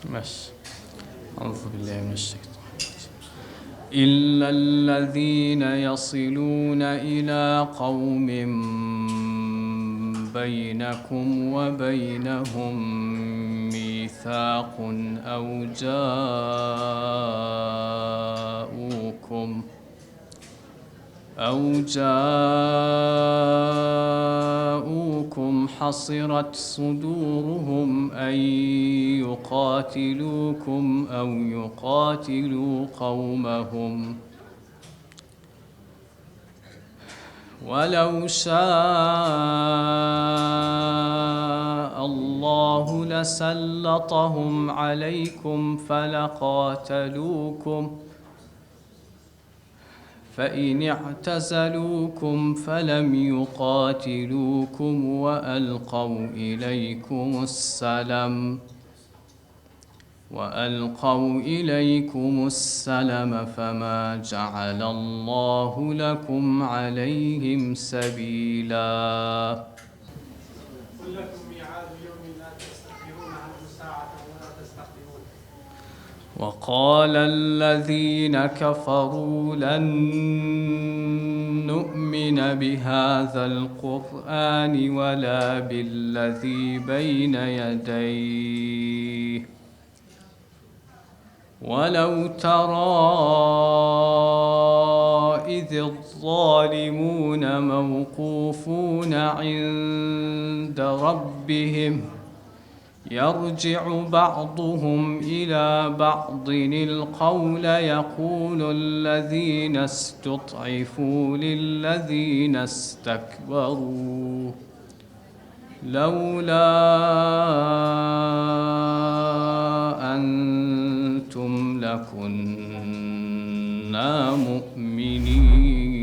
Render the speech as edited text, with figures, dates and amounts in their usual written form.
ماشي. أعوذ بالله من الشيطان إلا الذين يصلون إلى قوم بينكم وبينهم ميثاق أو جاءوكم حصرت صدورهم أن يقاتلوكم أو يقاتلوا قومهم ولو شاء الله لسلطهم عليكم فلقاتلوكم فإن اعتزلوكم فلم يقاتلوكم وألقوا إليكم السلم فما جعل الله لكم عليهم سبيلا. قل لكم ميعاد يوم لا تستأخرون عنه ساعة ولا تستقدمون. وقال الذين كفروا لن نؤمن بهذا القرآن ولا بالذي بين يديه ولو ترى إذ الظالمون موقوفون عند ربهم يرجع بعضهم إلى بعض القول يقول الذين استضعفوا للذين استكبروا لولا أنتم لكنا مؤمنين.